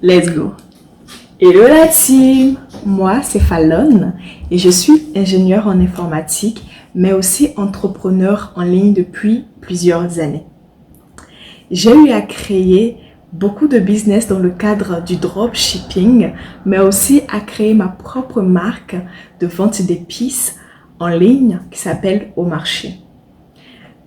Let's go! Hello la team! Moi, c'est Fallon et je suis ingénieure en informatique, mais aussi entrepreneur en ligne depuis plusieurs années. J'ai eu à créer beaucoup de business dans le cadre du dropshipping, mais aussi à créer ma propre marque de vente d'épices en ligne qui s'appelle Au Marché.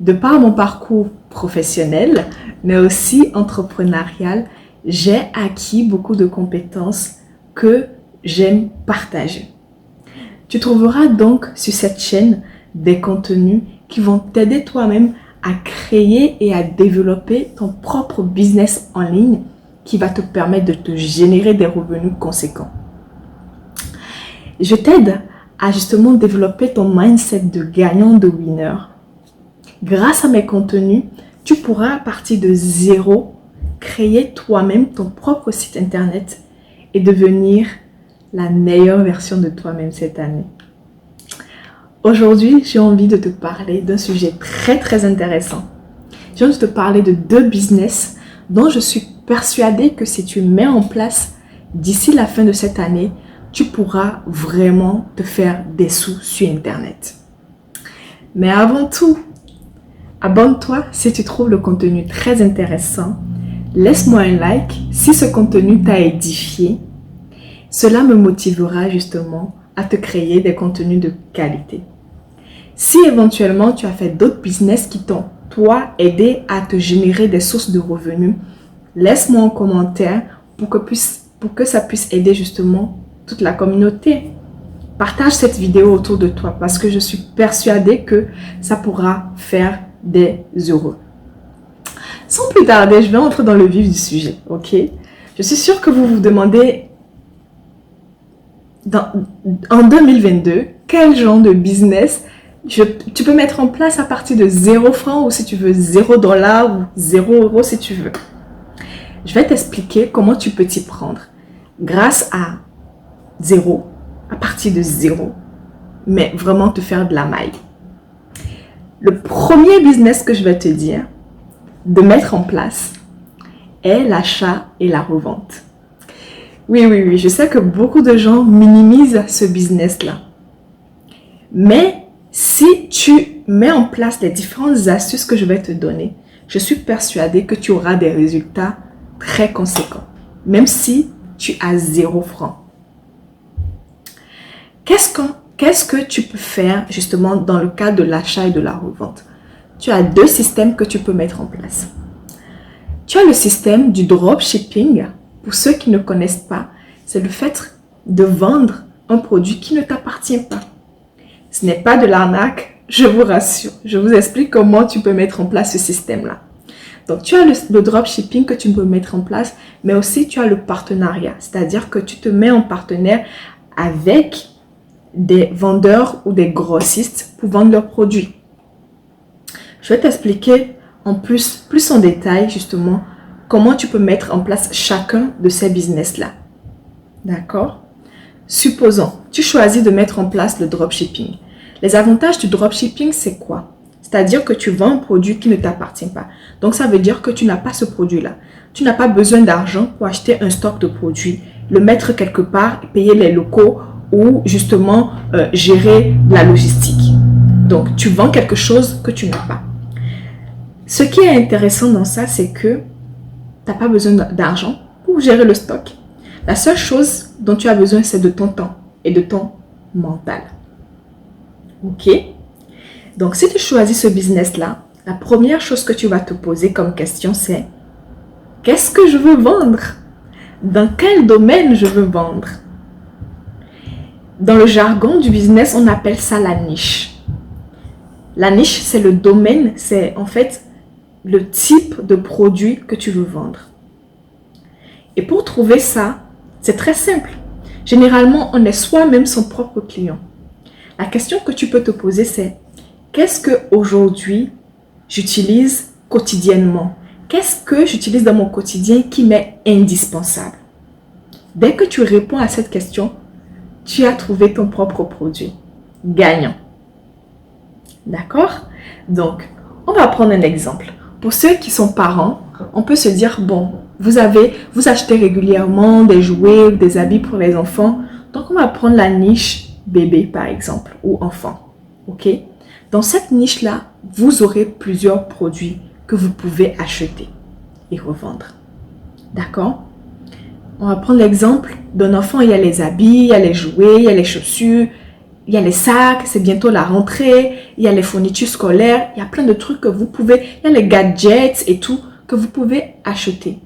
De par mon parcours professionnel, mais aussi entrepreneurial, j'ai acquis beaucoup de compétences que j'aime partager. Tu trouveras donc sur cette chaîne des contenus qui vont t'aider toi-même à créer et à développer ton propre business en ligne qui va te permettre de te générer des revenus conséquents. Je t'aide à justement développer ton mindset de gagnant, de winner. Grâce à mes contenus, tu pourras à partir de zéro créer toi-même ton propre site internet et devenir la meilleure version de toi-même cette année. Aujourd'hui, j'ai envie de te parler d'un sujet très intéressant. J'ai envie de te parler de 2 business dont je suis persuadée que si tu mets en place d'ici la fin de cette année, tu pourras vraiment te faire des sous sur Internet. Mais avant tout, abonne-toi si tu trouves le contenu très intéressant. Laisse-moi un like si ce contenu t'a édifié. Cela me motivera justement à te créer des contenus de qualité. Si éventuellement tu as fait d'autres business qui t'ont, toi, aidé à te générer des sources de revenus, laisse-moi un commentaire pour que ça puisse aider justement toute la communauté. Partage cette vidéo autour de toi parce que je suis persuadée que ça pourra faire des heureux. Sans plus tarder, je vais entrer dans le vif du sujet, ok? Je suis sûre que vous vous demandez en 2022, quel genre de business tu peux mettre en place à partir de 0 francs ou si tu veux 0 $ ou 0 € si tu veux. Je vais t'expliquer comment tu peux t'y prendre grâce à à partir de 0, mais vraiment te faire de la maille. Le premier business que je vais te dire de mettre en place est l'achat et la revente. Oui, je sais que beaucoup de gens minimisent ce business-là. Mais si tu mets en place les différentes astuces que je vais te donner, je suis persuadée que tu auras des résultats très conséquents, même si tu as 0 francs. Qu'est-ce que tu peux faire justement dans le cadre de l'achat et de la revente? Tu as 2 systèmes que tu peux mettre en place. Tu as le système du dropshipping. Pour ceux qui ne connaissent pas, c'est le fait de vendre un produit qui ne t'appartient pas. Ce n'est pas de l'arnaque, je vous rassure. Je vous explique comment tu peux mettre en place ce système-là. Donc, tu as le dropshipping que tu peux mettre en place, mais aussi tu as le partenariat. C'est-à-dire que tu te mets en partenaire avec des vendeurs ou des grossistes pour vendre leurs produits. Je vais t'expliquer en plus en détail justement comment tu peux mettre en place chacun de ces business-là. D'accord? Supposons, tu choisis de mettre en place le dropshipping. Les avantages du dropshipping, c'est quoi? C'est-à-dire que tu vends un produit qui ne t'appartient pas. Donc, ça veut dire que tu n'as pas ce produit-là. Tu n'as pas besoin d'argent pour acheter un stock de produits, le mettre quelque part, payer les locaux ou justement gérer la logistique. Donc, tu vends quelque chose que tu n'as pas. Ce qui est intéressant dans ça, c'est que tu n'as pas besoin d'argent pour gérer le stock. La seule chose dont tu as besoin, c'est de ton temps et de ton mental. Ok? Donc, si tu choisis ce business-là, la première chose que tu vas te poser comme question, c'est qu'est-ce que je veux vendre? Dans quel domaine je veux vendre? Dans le jargon du business, on appelle ça la niche. La niche, c'est le domaine, c'est en fait le type de produit que tu veux vendre. Et pour trouver ça, c'est très simple. Généralement, on est soi-même son propre client. La question que tu peux te poser, c'est qu'est-ce que aujourd'hui j'utilise quotidiennement? Qu'est-ce que j'utilise dans mon quotidien qui m'est indispensable? Dès que tu réponds à cette question, tu as trouvé ton propre produit gagnant. D'accord? Donc, on va prendre un exemple. Pour ceux qui sont parents, on peut se dire, bon, vous achetez régulièrement des jouets ou des habits pour les enfants. Donc, on va prendre la niche bébé, par exemple, ou enfant. OK? Dans cette niche-là, vous aurez plusieurs produits que vous pouvez acheter et revendre. D'accord? On va prendre l'exemple d'un enfant. Il y a les habits, il y a les jouets, il y a les chaussures, il y a les sacs, c'est bientôt la rentrée, il y a les fournitures scolaires, il y a plein de trucs que vous pouvez, il y a les gadgets et tout que vous pouvez acheter.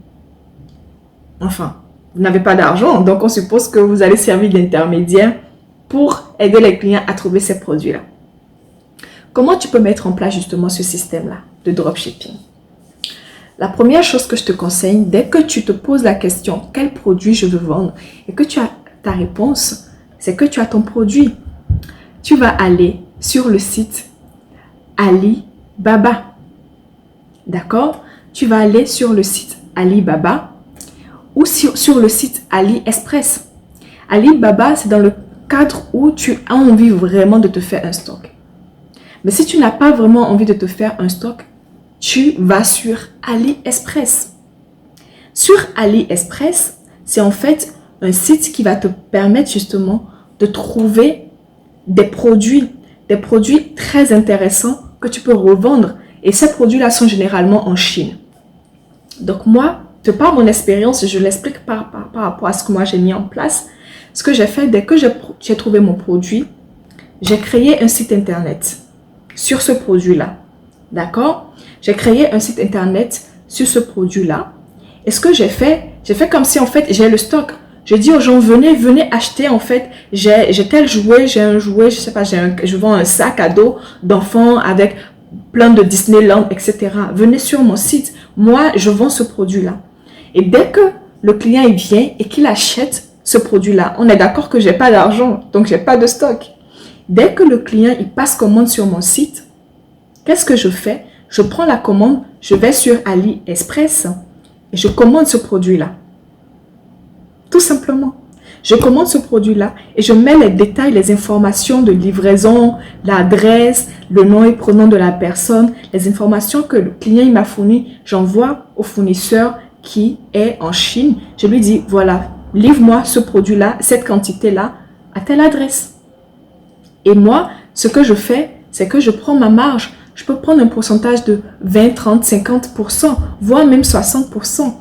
Enfin, vous n'avez pas d'argent, donc on suppose que vous allez servir d'intermédiaire pour aider les clients à trouver ces produits-là. Comment tu peux mettre en place justement ce système-là de dropshipping? La première chose que je te conseille, dès que tu te poses la question « Quel produit je veux vendre ?» et que tu as ta réponse, c'est que tu as ton produit. Tu vas aller sur le site Alibaba. D'accord? Tu vas aller sur le site Alibaba ou sur le site AliExpress. Alibaba, c'est dans le cadre où tu as envie vraiment de te faire un stock. Mais si tu n'as pas vraiment envie de te faire un stock, tu vas sur AliExpress. Sur AliExpress, c'est en fait un site qui va te permettre justement de trouver des produits très intéressants que tu peux revendre. Et ces produits-là sont généralement en Chine. Donc moi, de par mon expérience, je l'explique par rapport à ce que moi j'ai mis en place. Ce que j'ai fait, dès que j'ai trouvé mon produit, j'ai créé un site internet sur ce produit-là. D'accord? J'ai créé un site internet sur ce produit-là. Et ce que j'ai fait comme si en fait j'ai le stock. Je dis aux gens, venez acheter en fait, j'ai tel jouet, j'ai un jouet, je sais pas, je vends un sac à dos d'enfants avec plein de Disneyland, etc. Venez sur mon site, moi je vends ce produit-là. Et dès que le client il vient et qu'il achète ce produit-là, on est d'accord que j'ai pas d'argent, donc j'ai pas de stock. Dès que le client il passe commande sur mon site, qu'est-ce que je fais? Je prends la commande, je vais sur AliExpress et je commande ce produit-là. Tout simplement. Je commande ce produit-là et je mets les détails, les informations de livraison, l'adresse, le nom et prénom de la personne, les informations que le client m'a fournies. J'envoie au fournisseur qui est en Chine. Je lui dis, voilà, livre-moi ce produit-là, cette quantité-là, à telle adresse. Et moi, ce que je fais, c'est que je prends ma marge. Je peux prendre un pourcentage de 20, 30, 50%, voire même 60%.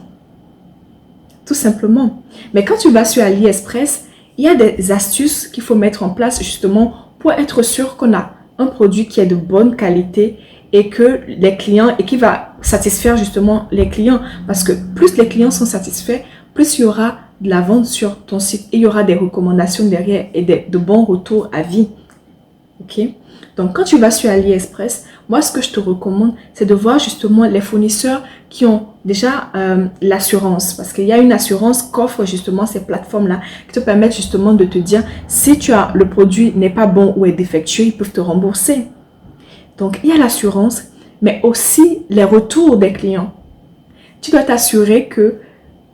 Tout simplement. Mais quand tu vas sur AliExpress, il y a des astuces qu'il faut mettre en place justement pour être sûr qu'on a un produit qui est de bonne qualité et que les clients, et qui va satisfaire justement les clients. Parce que plus les clients sont satisfaits, plus il y aura de la vente sur ton site et il y aura des recommandations derrière et de bons retours à vie. Ok? Donc, quand tu vas sur AliExpress, moi, ce que je te recommande, c'est de voir justement les fournisseurs qui ont déjà l'assurance. Parce qu'il y a une assurance qu'offrent justement ces plateformes-là qui te permettent justement de te dire si le produit n'est pas bon ou est défectueux, ils peuvent te rembourser. Donc, il y a l'assurance, mais aussi les retours des clients. Tu dois t'assurer que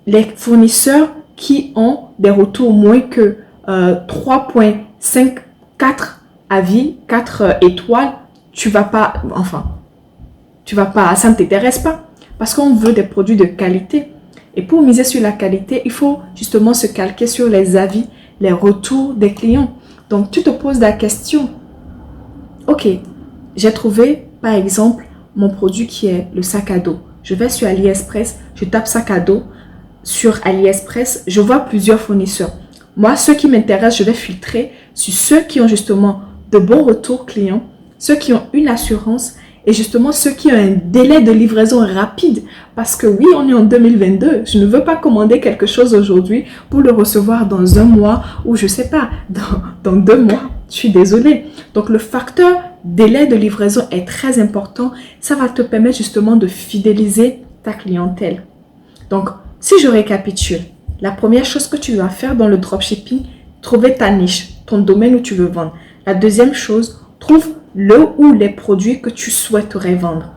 les fournisseurs qui ont des retours moins que 3.5, 4 avis, 4 étoiles, ça ne t'intéresse pas. Parce qu'on veut des produits de qualité. Et pour miser sur la qualité, il faut justement se calquer sur les avis, les retours des clients. Donc, tu te poses la question. Ok, j'ai trouvé, par exemple, mon produit qui est le sac à dos. Je vais sur AliExpress, je tape sac à dos. Sur AliExpress, je vois plusieurs fournisseurs. Moi, ceux qui m'intéressent, je vais filtrer sur ceux qui ont justement de bons retours clients, ceux qui ont une assurance et justement ceux qui ont un délai de livraison rapide. Parce que oui, on est en 2022. Je ne veux pas commander quelque chose aujourd'hui pour le recevoir dans un mois ou je ne sais pas, dans 2 mois. Je suis désolée. Donc, le facteur délai de livraison est très important. Ça va te permettre justement de fidéliser ta clientèle. Donc, si je récapitule, la première chose que tu dois faire dans le dropshipping, trouver ta niche, ton domaine où tu veux vendre. La deuxième chose, trouve le ou les produits que tu souhaiterais vendre.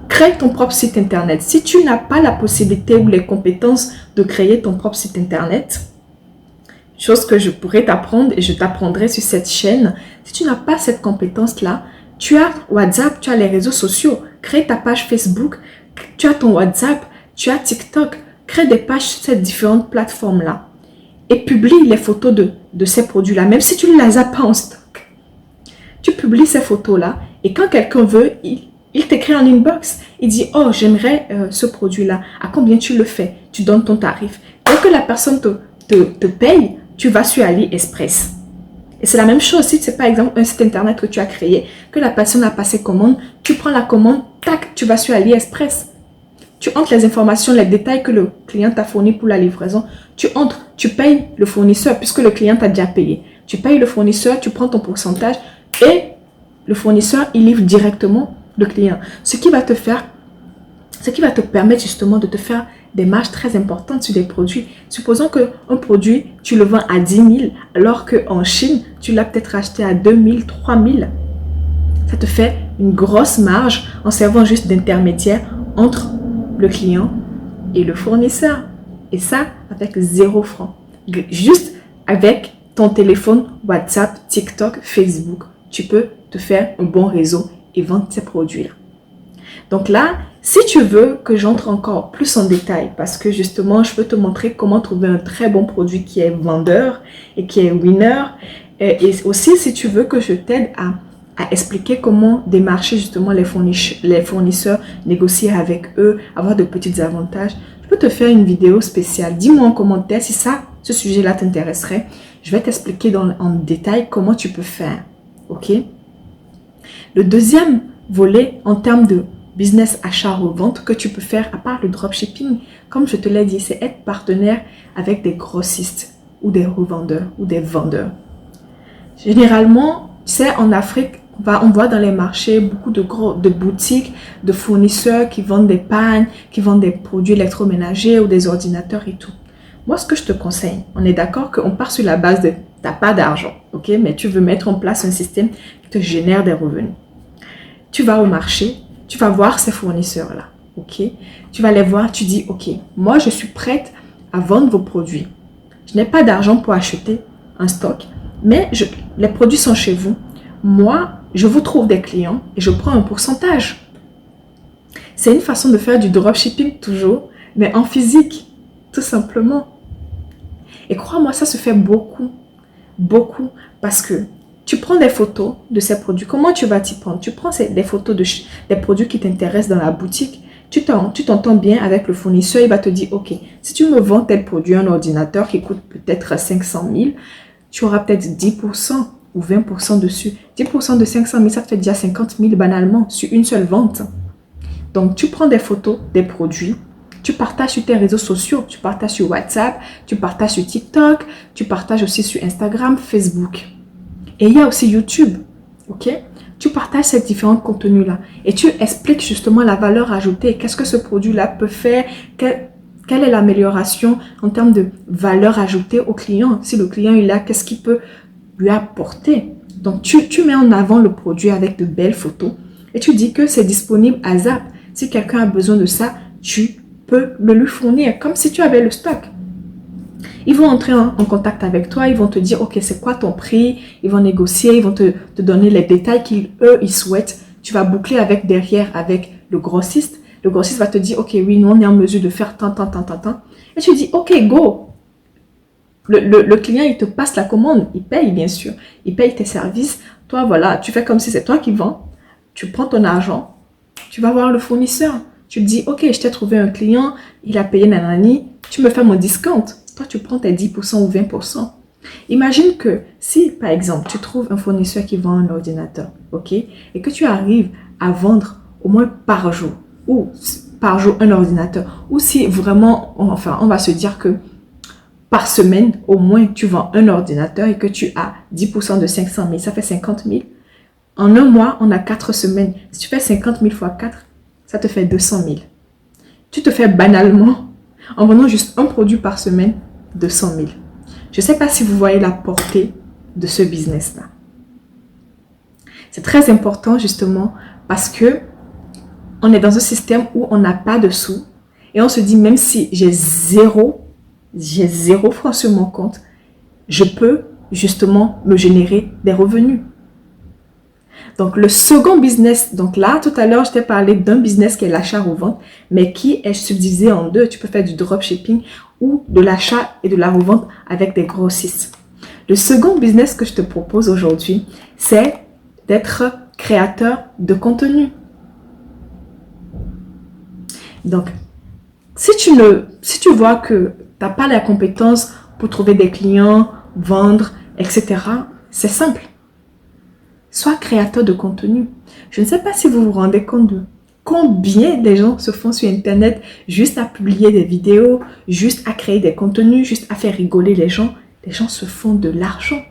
Crée ton propre site internet. Si tu n'as pas la possibilité ou les compétences de créer ton propre site internet, chose que je pourrais t'apprendre et je t'apprendrai sur cette chaîne, si tu n'as pas cette compétence-là, tu as WhatsApp, tu as les réseaux sociaux, crée ta page Facebook, tu as ton WhatsApp, tu as TikTok, crée des pages sur ces différentes plateformes-là et publie les photos de ces produits-là, même si tu ne les as pas en stock. Tu publies ces photos-là et quand quelqu'un veut, il t'écrit en inbox. Il dit, oh, j'aimerais ce produit-là. À combien tu le fais? Tu donnes ton tarif. Dès que la personne te paye, tu vas sur AliExpress. Et c'est la même chose si c'est par exemple un site internet que tu as créé, que la personne a passé commande, tu prends la commande, tac, tu vas sur AliExpress. Tu entres les informations, les détails que le client t'a fourni pour la livraison. Tu entres, tu payes le fournisseur puisque le client t'a déjà payé. Tu payes le fournisseur, tu prends ton pourcentage et le fournisseur, il livre directement le client. Ce qui va te permettre justement de te faire des marges très importantes sur des produits. Supposons qu'un produit, tu le vends à 10 000 alors qu'en Chine, tu l'as peut-être acheté à 2 000, 3 000. Ça te fait une grosse marge en servant juste d'intermédiaire entre le client et le fournisseur. Et ça, avec 0 francs. Juste avec ton téléphone, WhatsApp, TikTok, Facebook, tu peux te faire un bon réseau et vendre ces produits-là. Donc là, si tu veux que j'entre encore plus en détail, parce que justement, je peux te montrer comment trouver un très bon produit qui est vendeur et qui est winner. Et aussi, si tu veux que je t'aide à expliquer comment démarcher justement les fournisseurs, négocier avec eux, avoir de petits avantages, je peux te faire une vidéo spéciale. Dis-moi en commentaire si ce sujet-là t'intéresserait. Je vais t'expliquer en détail comment tu peux faire. Ok? Le deuxième volet en termes de business achat-revente que tu peux faire à part le dropshipping, comme je te l'ai dit, c'est être partenaire avec des grossistes ou des revendeurs ou des vendeurs. Généralement, tu sais, en Afrique, on voit dans les marchés beaucoup de boutiques, de fournisseurs qui vendent des pagnes, qui vendent des produits électroménagers ou des ordinateurs et tout. Moi, ce que je te conseille, on est d'accord qu'on part sur la base de tu n'as pas d'argent, ok? Mais tu veux mettre en place un système qui te génère des revenus. Tu vas au marché, tu vas voir ces fournisseurs-là, ok? Tu vas les voir, tu dis, ok, moi, je suis prête à vendre vos produits. Je n'ai pas d'argent pour acheter un stock, mais les produits sont chez vous. Moi, je vous trouve des clients et je prends un pourcentage. C'est une façon de faire du dropshipping toujours, mais en physique, tout simplement. Et crois-moi, ça se fait beaucoup, beaucoup, parce que tu prends des photos de ces produits. Comment tu vas t'y prendre? Tu prends des photos des produits qui t'intéressent dans la boutique. Tu t'entends bien avec le fournisseur. Il va te dire, ok, si tu me vends tel produit, un ordinateur qui coûte peut-être 500 000, tu auras peut-être 10% ou 20% dessus. 10% de 500 000, ça te fait déjà 50 000 banalement sur une seule vente. Donc, tu prends des photos des produits. Tu partages sur tes réseaux sociaux, tu partages sur WhatsApp, tu partages sur TikTok, tu partages aussi sur Instagram, Facebook. Et il y a aussi YouTube, ok? Tu partages ces différents contenus-là et tu expliques justement la valeur ajoutée. Qu'est-ce que ce produit-là peut faire? Quelle est l'amélioration en termes de valeur ajoutée au client? Si le client est là, qu'est-ce qu'il peut lui apporter? Donc, tu mets en avant le produit avec de belles photos et tu dis que c'est disponible à Zap. Si quelqu'un a besoin de ça, tu peux le lui fournir comme si tu avais le stock. Ils vont entrer en contact avec toi, ils vont te dire ok, c'est quoi ton prix, ils vont négocier, ils vont te donner les détails qu'ils souhaitent. Tu vas boucler derrière avec le grossiste. Le grossiste va te dire ok, oui, nous on est en mesure de faire tant. Et tu dis ok, go. Le client il te passe la commande, il paye bien sûr, il paye tes services. Toi voilà, tu fais comme si c'est toi qui vends, tu prends ton argent, tu vas voir le fournisseur. Tu te dis, ok, je t'ai trouvé un client, il a payé nanani, tu me fais mon discount. Toi, tu prends tes 10% ou 20%. Imagine que si, par exemple, tu trouves un fournisseur qui vend un ordinateur, ok, et que tu arrives à vendre au moins par jour, ou par jour un ordinateur, ou si vraiment, enfin, on va se dire que par semaine, au moins, tu vends un ordinateur et que tu as 10% de 500 000, ça fait 50 000. En un mois, on a 4 semaines. Si tu fais 50 000 fois 4, ça te fait 200 000. Tu te fais banalement, en vendant juste un produit par semaine, 200 000. Je ne sais pas si vous voyez la portée de ce business-là. C'est très important justement parce que on est dans un système où on n'a pas de sous et on se dit même si j'ai zéro franc sur mon compte, je peux justement me générer des revenus. Donc, le second business, donc là, tout à l'heure, je t'ai parlé d'un business qui est l'achat-revente, mais qui est subdivisé en deux. Tu peux faire du dropshipping ou de l'achat et de la revente avec des grossistes. Le second business que je te propose aujourd'hui, c'est d'être créateur de contenu. Donc, si tu vois que tu n'as pas la compétence pour trouver des clients, vendre, etc., c'est simple. Sois créateur de contenu. Je ne sais pas si vous vous rendez compte de combien des gens se font sur Internet juste à publier des vidéos, juste à créer des contenus, juste à faire rigoler les gens. Les gens se font de l'argent.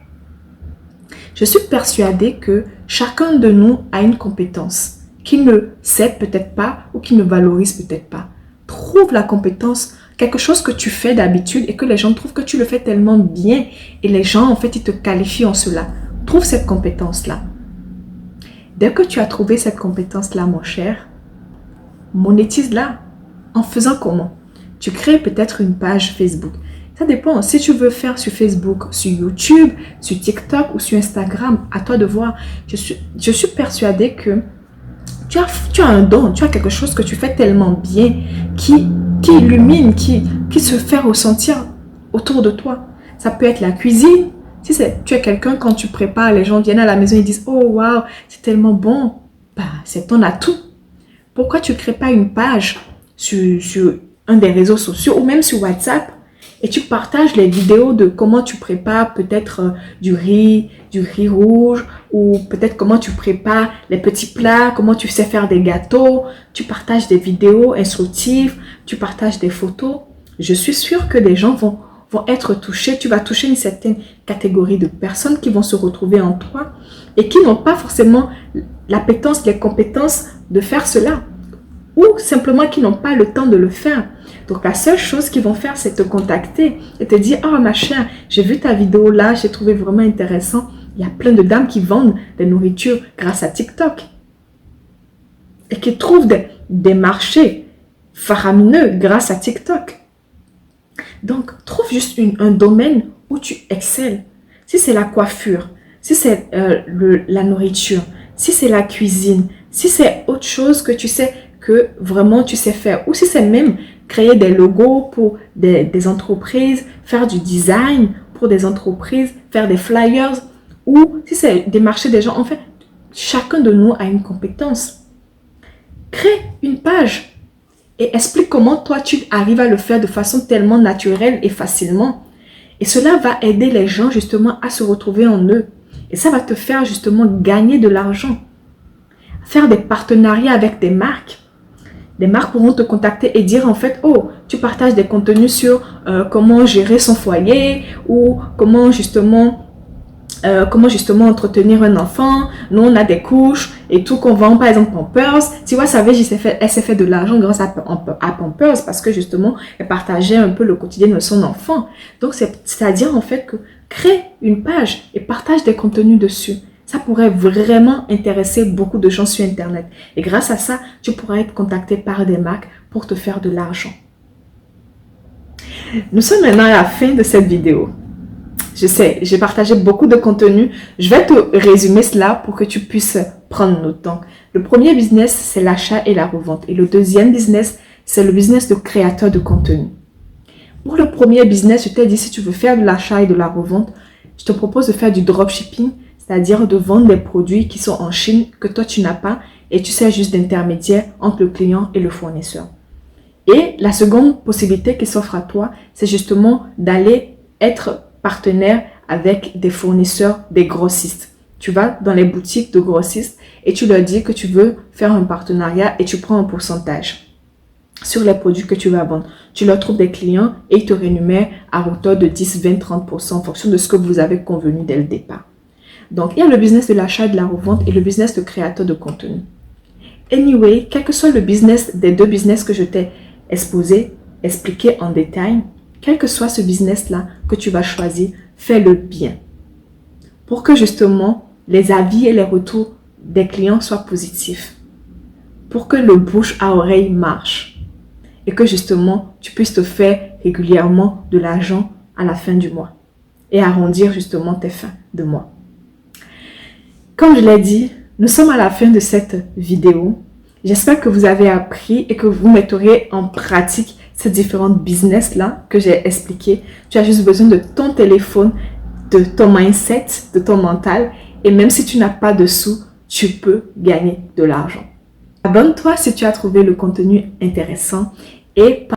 Je suis persuadée que chacun de nous a une compétence qu'il ne sait peut-être pas ou qu'il ne valorise peut-être pas. Trouve la compétence, quelque chose que tu fais d'habitude et que les gens trouvent que tu le fais tellement bien et les gens, en fait, ils te qualifient en cela. Trouve cette compétence-là. Dès que tu as trouvé cette compétence-là, mon cher, monétise-la. En faisant comment? Tu crées peut-être une page Facebook. Ça dépend. Si tu veux faire sur Facebook, sur YouTube, sur TikTok ou sur Instagram, à toi de voir. Je suis persuadée que tu as un don, tu as quelque chose que tu fais tellement bien qui illumine, qui se fait ressentir autour de toi. Ça peut être la cuisine. Si tu es quelqu'un, quand tu prépares, les gens viennent à la maison et disent « Oh, waouh, c'est tellement bon !» Bah, c'est ton atout. Pourquoi tu ne crées pas une page sur un des réseaux sociaux ou même sur WhatsApp et tu partages les vidéos de comment tu prépares peut-être du riz rouge ou peut-être comment tu prépares les petits plats, comment tu sais faire des gâteaux. Tu partages des vidéos instructives, tu partages des photos. Je suis sûre que des gens vont être touchés. Tu vas toucher une certaine catégorie de personnes qui vont se retrouver en toi et qui n'ont pas forcément l'appétence, les compétences de faire cela ou simplement qui n'ont pas le temps de le faire. Donc, la seule chose qu'ils vont faire, c'est te contacter et te dire « Oh, ma chère, j'ai vu ta vidéo là, j'ai trouvé vraiment intéressant. » Il y a plein de dames qui vendent des nourritures grâce à TikTok et qui trouvent des marchés faramineux grâce à TikTok. Donc, trouve juste un domaine où tu excelles. Si c'est la coiffure, si c'est la nourriture, si c'est la cuisine, si c'est autre chose que tu sais que vraiment tu sais faire, ou si c'est même créer des logos pour des entreprises, faire du design pour des entreprises, faire des flyers, ou si c'est démarcher des gens. En fait, chacun de nous a une compétence. Crée une page et explique comment toi tu arrives à le faire de façon tellement naturelle et facilement. Et cela va aider les gens justement à se retrouver en eux. Et ça va te faire justement gagner de l'argent. Faire des partenariats avec des marques. Des marques pourront te contacter et dire en fait, oh, tu partages des contenus sur comment gérer son foyer ou comment justement entretenir un enfant. Nous, on a des couches et tout qu'on vend, par exemple Pampers. Tu vois, ça veut dire elle s'est fait de l'argent grâce à Pampers parce que justement, elle partageait un peu le quotidien de son enfant. Donc, c'est-à-dire en fait que crée une page et partage des contenus dessus. Ça pourrait vraiment intéresser beaucoup de gens sur Internet. Et grâce à ça, tu pourras être contacté par des marques pour te faire de l'argent. Nous sommes maintenant à la fin de cette vidéo. Je sais, j'ai partagé beaucoup de contenu. Je vais te résumer cela pour que tu puisses prendre notre temps. Le premier business, c'est l'achat et la revente. Et le deuxième business, c'est le business de créateur de contenu. Pour le premier business, je t'ai dit, si tu veux faire de l'achat et de la revente, je te propose de faire du dropshipping, c'est-à-dire de vendre des produits qui sont en Chine, que toi tu n'as pas, et tu sers juste d'intermédiaire entre le client et le fournisseur. Et la seconde possibilité qui s'offre à toi, c'est justement d'aller être partenaire avec des fournisseurs, des grossistes. Tu vas dans les boutiques de grossistes et tu leur dis que tu veux faire un partenariat et tu prends un pourcentage sur les produits que tu vas vendre. Tu leur trouves des clients et ils te rémunèrent à hauteur de 10, 20, 30% en fonction de ce que vous avez convenu dès le départ. Donc, il y a le business de l'achat et de la revente et le business de créateur de contenu. Anyway, quel que soit le business des deux business que je t'ai expliqué en détail, quel que soit ce business-là que tu vas choisir, fais-le bien. Pour que justement, les avis et les retours des clients soient positifs. Pour que le bouche à oreille marche. Et que justement, tu puisses te faire régulièrement de l'argent à la fin du mois. Et arrondir justement tes fins de mois. Comme je l'ai dit, Nous sommes à la fin de cette vidéo. J'espère que vous avez appris et que vous mettrez en pratique ces différentes business-là que j'ai expliquées. Tu as juste besoin de ton téléphone, de ton mindset, de ton mental. Et même si tu n'as pas de sous, tu peux gagner de l'argent. Abonne-toi si tu as trouvé le contenu intéressant et